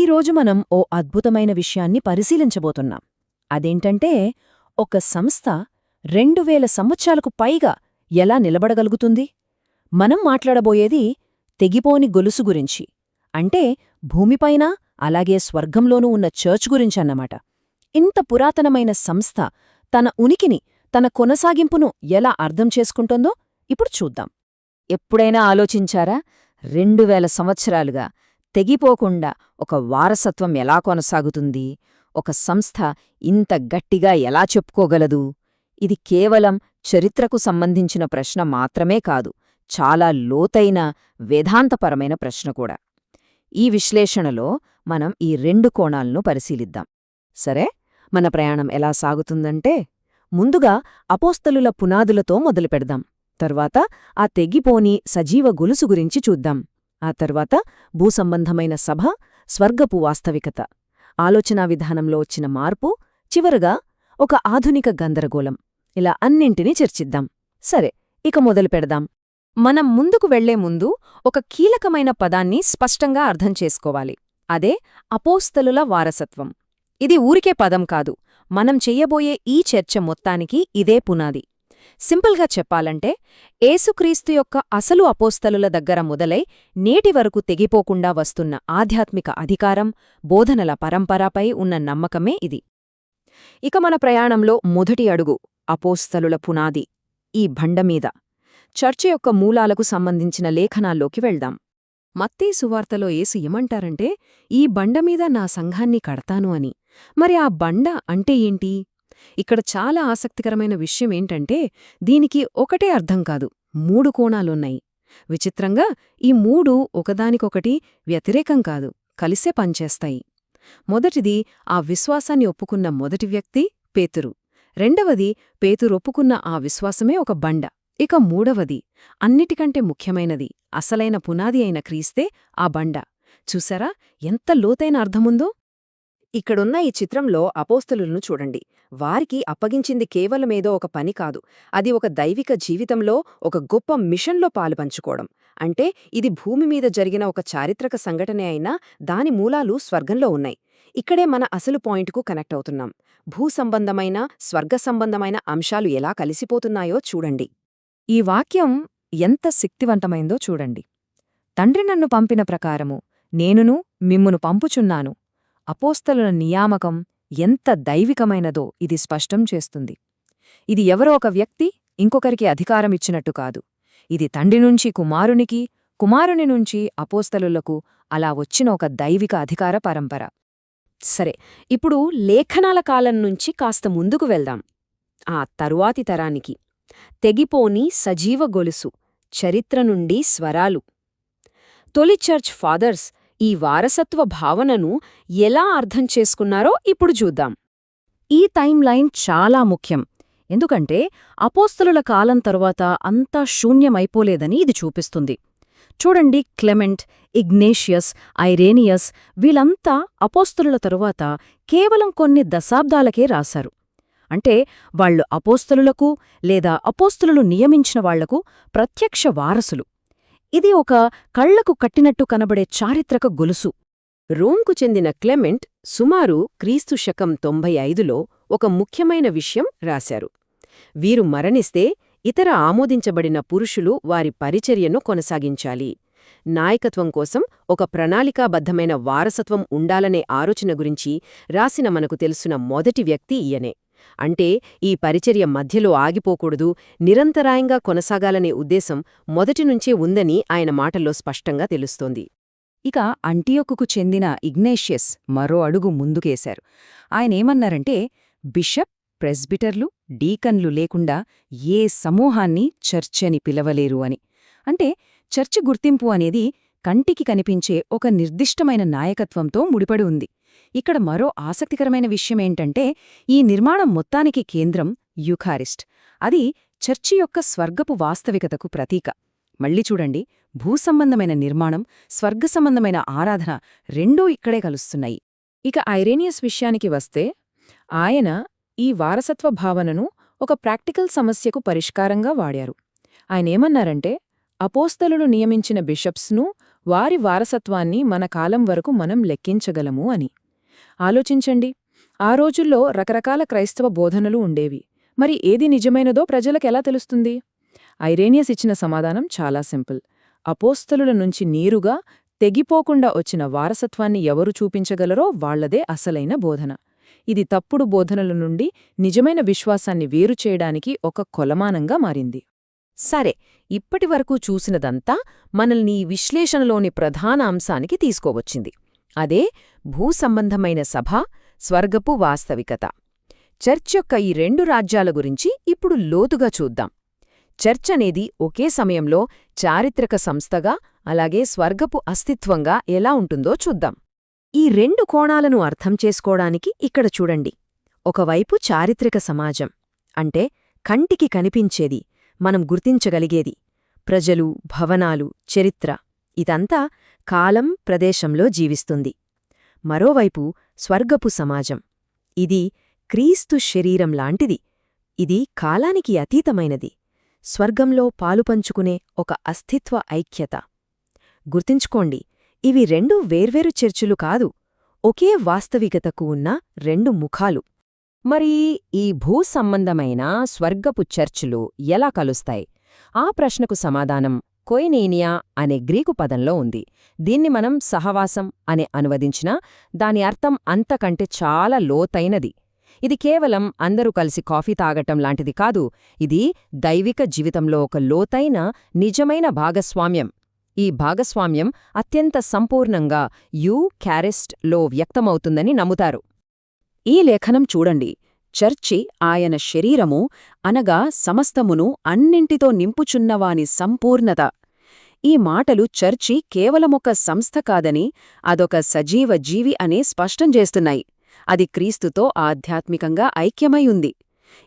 ఈరోజు మనం ఓ అద్భుతమైన విషయాన్ని పరిశీలించబోతున్నాం. అదేంటంటే, ఒక సంస్థ 2000 సంవత్సరాలకు పైగా ఎలా నిలబడగలుగుతుంది? మనం మాట్లాడబోయేది తెగిపోని గొలుసు గురించి. అంటే భూమిపైన అలాగే స్వర్గంలోనూ ఉన్న చర్చ్ గురించన్నమాట. ఇంత పురాతనమైన సంస్థ తన ఉనికిని, తన కొనసాగింపును ఎలా అర్థం చేసుకుంటోందో ఇప్పుడు చూద్దాం. ఎప్పుడైనా ఆలోచించారా 2000 సంవత్సరాలుగా తెగిపోకుండా ఒక వారసత్వం ఎలా కొనసాగుతుంది? ఒక సంస్థ ఇంత గట్టిగా ఎలా చెప్పుకోగలదు? ఇది కేవలం చరిత్రకు సంబంధించిన ప్రశ్న మాత్రమే కాదు, చాలా లోతైన వేదాంతపరమైన ప్రశ్న కూడా. ఈ విశ్లేషణలో మనం ఈ 2 కోణాలను పరిశీలిద్దాం. సరే, మన ప్రయాణం ఎలా సాగుతుందంటే, ముందుగా అపోస్తలుల పునాదులతో మొదలుపెడదాం. తర్వాత ఆ తెగిపోని సజీవ గొలుసు గురించి చూద్దాం. ఆ తర్వాత భూసంబంధమైన సభ, స్వర్గపు వాస్తవికత, ఆలోచనా విధానంలో వచ్చిన మార్పు, చివరగా ఒక ఆధునిక గందరగోళం. ఇలా అన్నింటినీ చర్చిద్దాం. సరే, ఇక మొదలుపెడదాం. మనం ముందుకు వెళ్లే ముందు ఒక కీలకమైన పదాన్ని స్పష్టంగా అర్థం చేసుకోవాలి. అదే అపోస్తలుల వారసత్వం. ఇది ఊరికే పదం కాదు, మనం చెయ్యబోయే ఈ చర్చ మొత్తానికి ఇదే పునాది. సింపుల్గా చెప్పాలంటే, ఏసుక్రీస్తు యొక్క అసలు అపోస్తలుల దగ్గర మొదలై నేటి వరకు తెగిపోకుండా వస్తున్న ఆధ్యాత్మిక అధికారం, బోధనల పరంపరపై ఉన్న నమ్మకమే ఇది. ఇక మన ప్రయాణంలో మొదటి అడుగు అపోస్తలుల పునాది, ఈ బండమీద చర్చ యొక్క మూలాలకు సంబంధించిన లేఖనాల్లోకి వెళ్దాం. మత్తయి సువార్తలో యేసు ఏమంటారంటే, ఈ బండమీద నా సంఘాన్ని కడతాను అని. మరి ఆ బండ అంటే ఏంటి? ఇక్కడ చాలా ఆసక్తికరమైన విషయమేంటంటే, దీనికి ఒకటే అర్థం కాదు, 3 కోణాలున్నాయి. విచిత్రంగా ఈ 3 ఒకదానికొకటి వ్యతిరేకం కాదు, కలిసే పనిచేస్తాయి. మొదటిది, ఆ విశ్వాసాన్ని ఒప్పుకున్న మొదటి వ్యక్తి పేతురు. రెండవది, పేతురొప్పుకున్న ఆ విశ్వాసమే ఒక బండ. ఇక మూడవది, అన్నిటికంటే ముఖ్యమైనది, అసలైన పునాది అయిన క్రీస్తే ఆ బండ. చూసారా ఎంత లోతైన అర్థముందో? ఇక్కడున్న ఈ చిత్రంలో అపోస్తలులను చూడండి. వారికి అప్పగించింది కేవలమేదో ఒక పని కాదు, అది ఒక దైవిక జీవితంలో ఒక గొప్ప మిషన్లో పాలుపంచుకోవడం. అంటే ఇది భూమి మీద జరిగిన ఒక చారిత్రక సంఘటనే అయినా దాని మూలాలు స్వర్గంలో ఉన్నాయి. ఇక్కడే మన అసలు పాయింట్కు కనెక్ట్ అవుతున్నాం. భూసంబంధమైన, స్వర్గసంబంధమైన అంశాలు ఎలా కలిసిపోతున్నాయో చూడండి. ఈ వాక్యం ఎంత శక్తివంతమైందో చూడండి. తండ్రి నన్ను పంపిన ప్రకారము నేనును మిమ్మును పంపుచున్నాను. అపోస్తలుల నియామకం ఎంత దైవికమైనదో ఇది స్పష్టం చేస్తుంది. ఇది ఎవరో ఒక వ్యక్తి ఇంకొకరికి అధికారమిచ్చినట్టు కాదు. ఇది తండ్రి నుంచి కుమారునికి, కుమారుని నుంచి అపోస్తలులకు అలా వచ్చిన ఒక దైవిక అధికార పరంపర. సరే, ఇప్పుడు లేఖనాల కాలం నుంచి కాస్త ముందుకు వెళ్దాం. ఆ తరువాతి తరానికి. తెగిపోని సజీవ గొలుసు, చరిత్ర నుండి స్వరాలు. తొలి చర్చ్ ఫాదర్స్ ఈ వారసత్వ భావనను ఎలా అర్థం చేసుకున్నారో ఇప్పుడు చూద్దాం. ఈ టైం లైన్ చాలా ముఖ్యం, ఎందుకంటే అపోస్తలుల కాలం తరువాత అంతా శూన్యమైపోలేదని ఇది చూపిస్తుంది. చూడండి, క్లెమెంట్, ఇగ్నేషియస్, ఐరేనియస్ వీళ్ళంతా అపోస్తలుల తరువాత కేవలం కొన్ని దశాబ్దాలకే రాశారు. అంటే వాళ్లు అపోస్తలులకు లేదా అపోస్తలులు నియమించిన వాళ్లకు ప్రత్యక్ష వారసులు. ఇది ఒక కళ్లకు కట్టినట్టు కనబడే చారిత్రక గొలుసు. రోమ్కు చెందిన క్లెమెంట్ సుమారు క్రీస్తు శకం 95లో ఒక ముఖ్యమైన విషయం రాశారు. వీరు మరణిస్తే ఇతర ఆమోదించబడిన పురుషులు వారి పరిచర్యను కొనసాగించాలి. నాయకత్వం కోసం ఒక ప్రణాళికాబద్ధమైన వారసత్వం ఉండాలనే ఆలోచన గురించి రాసిన మనకు తెలుసున్న మొదటి వ్యక్తి ఈయనే. అంటే ఈ పరిచర్య మధ్యలో ఆగిపోకూడదు, నిరంతరాయంగా కొనసాగాలనే ఉద్దేశం మొదటినుంచే ఉందని ఆయన మాటల్లో స్పష్టంగా తెలుస్తోంది. ఇక అంటియోకుకు చెందిన ఇగ్నేషియస్ మరో అడుగు ముందుకేశారు. ఆయనేమన్నారంటే, బిషప్, ప్రెస్బిటర్లు, డీకన్లు లేకుండా ఏ సమూహాన్ని చర్చ్ అని పిలవలేరు అని. అంటే చర్చ్ గుర్తింపు అనేది కంటికి కనిపించే ఒక నిర్దిష్టమైన నాయకత్వంతో ముడిపడి ఉంది. ఇక్కడ మరో ఆసక్తికరమైన విషయమేంటంటే, ఈ నిర్మాణం మొత్తానికి కేంద్రం యూఖారిస్ట్. అది చర్చి యొక్క స్వర్గపు వాస్తవికతకు ప్రతీక. మళ్ళీ చూడండి, భూసంబంధమైన నిర్మాణం, స్వర్గసంబంధమైన ఆరాధన రెండూ ఇక్కడే కలుస్తున్నాయి. ఇక ఐరేనియస్ విషయానికి వస్తే, ఆయన ఈ వారసత్వ భావనను ఒక ప్రాక్టికల్ సమస్యకు పరిష్కారంగా వాడారు. ఆయనేమన్నారంటే, అపోస్తలులు నియమించిన బిషప్స్ను వారి వారసత్వాన్ని మన కాలం వరకు మనం లెక్కించగలము అని. ఆలోచించండి, ఆ రోజుల్లో రకరకాల క్రైస్తవ బోధనలు ఉండేవి. మరి ఏది నిజమైనదో ప్రజలకెలా తెలుస్తుంది? ఐరేనియస్ ఇచ్చిన సమాధానం చాలా సింపుల్. అపోస్తలుల నుంచి నేరుగా తెగిపోకుండా వచ్చిన వారసత్వాన్ని ఎవరు చూపించగలరో వాళ్లదే అసలైన బోధన. ఇది తప్పుడు బోధనల నుండి నిజమైన విశ్వాసాన్ని వేరుచేయడానికి ఒక కొలమానంగా మారింది. సరే, ఇప్పటివరకు చూసినదంతా మనల్ని ఈ విశ్లేషణలోని ప్రధాన అంశానికి తీసుకోవచ్చింది. అదే భూసంబంధమైన సభ, స్వర్గపు వాస్తవికత. చర్చ్ యొక్క ఈ రెండు రాజ్యాల గురించి ఇప్పుడు లోతుగా చూద్దాం. చర్చ్ అనేది ఒకే సమయంలో చారిత్రక సంస్థగా, అలాగే స్వర్గపు అస్తిత్వంగా ఎలా ఉంటుందో చూద్దాం. ఈ రెండు కోణాలను అర్థం చేసుకోవడానికి ఇక్కడ చూడండి. ఒకవైపు చారిత్రక సమాజం, అంటే కంటికి కనిపించేది, మనం గుర్తించగలిగేది, ప్రజలు, భవనాలు, చరిత్ర, ఇదంతా కాలం, ప్రదేశంలో జీవిస్తుంది. మరోవైపు స్వర్గపు సమాజం. ఇది క్రీస్తు శరీరం లాంటిది. ఇది కాలానికి అతీతమైనది, స్వర్గంలో పాలుపంచుకునే ఒక అస్తిత్వ ఐక్యత. గుర్తుంచుకోండి, ఇవి రెండు వేర్వేరు చర్చులు కాదు, ఒకే వాస్తవికతకు ఉన్న రెండు ముఖాలు. మరి ఈ భూసంబంధమైన స్వర్గపు చర్చులు ఎలా కలుస్తాయి? ఆ ప్రశ్నకు సమాధానం కొయినేనియా అనే గ్రీకు పదంలో ఉంది. దీన్ని మనం సహవాసం అని అనువదించినా దాని అర్థం అంతకంటే చాలా లోతైనది. ఇది కేవలం అందరూ కలిసి కాఫీ తాగటం లాంటిది కాదు, ఇది దైవిక జీవితంలో ఒక లోతైన, నిజమైన భాగస్వామ్యం. ఈ భాగస్వామ్యం అత్యంత సంపూర్ణంగా యూకారిస్ట్లో వ్యక్తమవుతుందని నమ్ముతారు. ఈ లేఖనం చూడండి. చర్చి ఆయన శరీరము, అనగా సమస్తమును అన్నింటితో నింపుచున్నవాని సంపూర్ణత. ఈ మాటలు చర్చి కేవలమొక సంస్థ కాదని, అదొక సజీవ జీవి అనే స్పష్టం చేస్తున్నాయి. అది క్రీస్తుతో ఆధ్యాత్మికంగా ఐక్యమై ఉంది.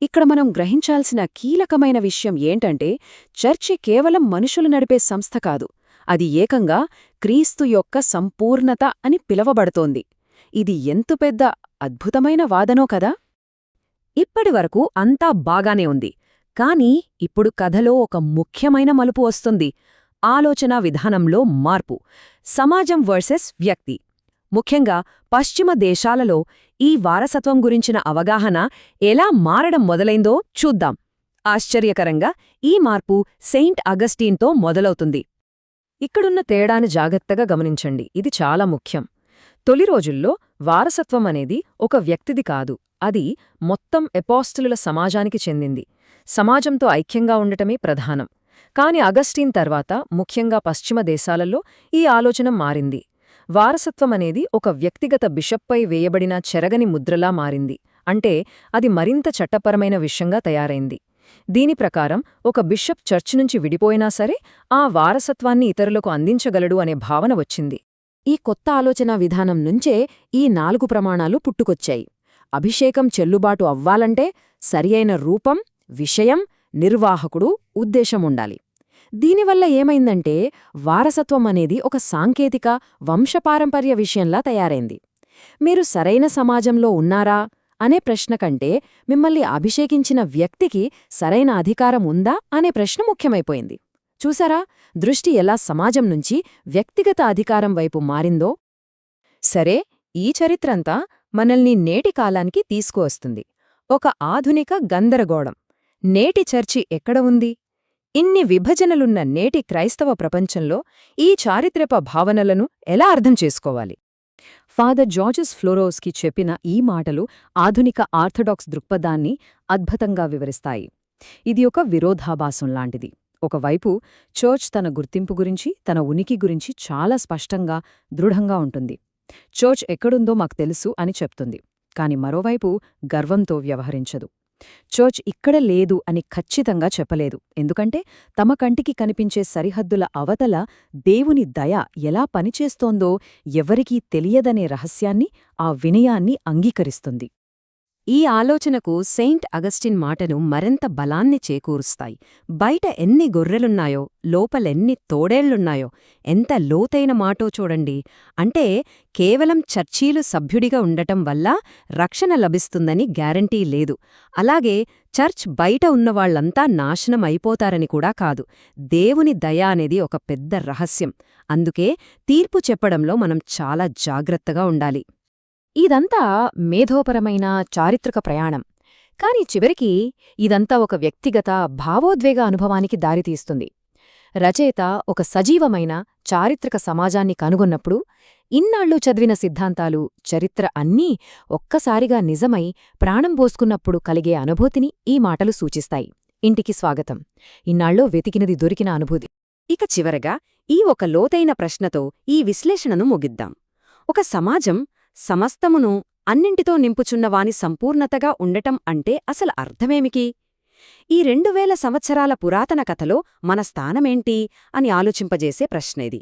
ఇక్కడ మనం గ్రహించాల్సిన కీలకమైన విషయం ఏంటంటే, చర్చి కేవలం మనుషులు నడిపే సంస్థ కాదు, అది ఏకంగా క్రీస్తు యొక్క సంపూర్ణత అని పిలవబడుతోంది. ఇది ఎంత పెద్ద అద్భుతమైన వాదనో కదా. ఇప్పటివరకు అంతా బాగానే ఉంది, కాని ఇప్పుడు కథలో ఒక ముఖ్యమైన మలుపు వస్తుంది. ఆలోచనా విధానంలో మార్పు. సమాజం వర్సెస్ వ్యక్తి. ముఖ్యంగా పశ్చిమ దేశాలలో ఈ వారసత్వం గురించిన అవగాహన ఎలా మారడం మొదలైందో చూద్దాం. ఆశ్చర్యకరంగా ఈ మార్పు సెయింట్ అగస్టీన్తో మొదలవుతుంది. ఇక్కడున్న తేడాను జాగ్రత్తగా గమనించండి, ఇది చాలా ముఖ్యం. తొలి రోజుల్లో వారసత్వం అనేది ఒక వ్యక్తిది కాదు, అది మొత్తం అపోస్తలుల సమాజానికి చెందింది. సమాజంతో ఐక్యంగా ఉండటమే ప్రధానం. కాని అగస్టీన్ తర్వాత, ముఖ్యంగా పశ్చిమ దేశాలలో ఈ ఆలోచన మారింది. వారసత్వం అనేది ఒక వ్యక్తిగత బిషప్పై వేయబడిన చెరగని ముద్రలా మారింది. అంటే అది మరింత చట్టపరమైన విషయంగా తయారైంది. దీని ప్రకారం ఒక బిషప్ చర్చ్ నుంచి విడిపోయినా సరే ఆ వారసత్వాన్ని ఇతరులకు అందించగలడు అనే భావన వచ్చింది. ఈ కొత్త ఆలోచనా విధానం నుంచే ఈ 4 ప్రమాణాలు పుట్టుకొచ్చాయి. అభిషేకం చెల్లుబాటు అవ్వాలంటే సరియైన రూపం, విషయం, నిర్వాహకుడు, ఉద్దేశముండాలి. దీనివల్ల ఏమైందంటే వారసత్వం అనేది ఒక సాంకేతిక, వంశపారంపర్య విషయంలా తయారైంది. మీరు సరైన సమాజంలో ఉన్నారా అనే ప్రశ్న కంటే మిమ్మల్ని అభిషేకించిన వ్యక్తికి సరైన అధికారం ఉందా అనే ప్రశ్న ముఖ్యమైపోయింది. చూసారా, దృష్టి ఎలా సమాజం నుంచి వ్యక్తిగత అధికారం వైపు మారిందో? సరే, ఈ చరిత్రంతా మనల్ని నేటి కాలానికి తీసుకువస్తుంది. ఒక ఆధునిక గందరగోళం. నేటి చర్చి ఎక్కడ ఉంది? ఇన్ని విభజనలున్న నేటి క్రైస్తవ ప్రపంచంలో ఈ చారిత్రక భావనలను ఎలా అర్థం చేసుకోవాలి? ఫాదర్ జార్జెస్ ఫ్లోరోస్కి చెప్పిన ఈ మాటలు ఆధునిక ఆర్థడాక్స్ దృక్పథాన్ని అద్భుతంగా వివరిస్తాయి. ఇది ఒక విరోధాభాసం లాంటిది. ఒకవైపు చర్చ్ తన గుర్తింపు గురించి, తన ఉనికి గురించి చాలా స్పష్టంగా, దృఢంగా ఉంటుంది. చర్చ్ ఎక్కడుందో మాకు తెలుసు అని చెప్తుంది. కాని మరోవైపు గర్వంతో వ్యవహరించదు. చర్చ్ ఇక్కడ లేదు అని ఖచ్చితంగా చెప్పలేదు. ఎందుకంటే తమ కంటికి కనిపించే సరిహద్దుల అవతల దేవుని దయ ఎలా పనిచేస్తోందో ఎవరికీ తెలియదనే రహస్యాన్ని, ఆ వినయాన్ని అంగీకరిస్తుంది. ఈ ఆలోచనకు సెయింట్ అగస్టిన్ మాటలు మరింత బలాన్ని చేకూరుస్తాయి. బయట ఎన్ని గొర్రెలున్నాయో లోపలెన్ని తోడేళ్లున్నాయో ఎంత లోతైన మాటో చూడండి. అంటే కేవలం చర్చీలు సభ్యుడిగా ఉండటం వల్ల రక్షణ లభిస్తుందని గ్యారంటీ లేదు. అలాగే చర్చ్ బయట ఉన్నవాళ్లంతా నాశనం అయిపోతారని కూడా కాదు. దేవుని దయ అనేది ఒక పెద్ద రహస్యం. అందుకే తీర్పు చెప్పడంలో మనం చాలా జాగ్రత్తగా ఉండాలి. ఇదంతా మేధోపరమైన చారిత్రక ప్రయాణం. కాని చివరికి ఇదంతా ఒక వ్యక్తిగత భావోద్వేగ అనుభవానికి దారితీస్తుంది. రచయిత ఒక సజీవమైన చారిత్రక సమాజాన్ని కనుగొన్నప్పుడు ఇన్నాళ్లు చదివిన సిద్ధాంతాలు, చరిత్ర అన్నీ ఒక్కసారిగా నిజమై ప్రాణం పోసుకున్నప్పుడు కలిగే అనుభూతిని ఈ మాటలు సూచిస్తాయి. ఇంటికి స్వాగతం. ఇన్నాళ్ళో వెతికినది దొరికిన అనుభూతి. ఇక చివరగా ఈ ఒక లోతైన ప్రశ్నతో ఈ విశ్లేషణను ముగిద్దాం. ఒక సమాజం సమస్తమును అన్నింటితో నింపుచున్నవాని సంపూర్ణతగా ఉండటం అంటే అసలు అర్థమేమికి? ఈ 2000 సంవత్సరాల పురాతన కథలో మన స్థానమేంటి అని ఆలోచింపజేసే ప్రశ్నేది.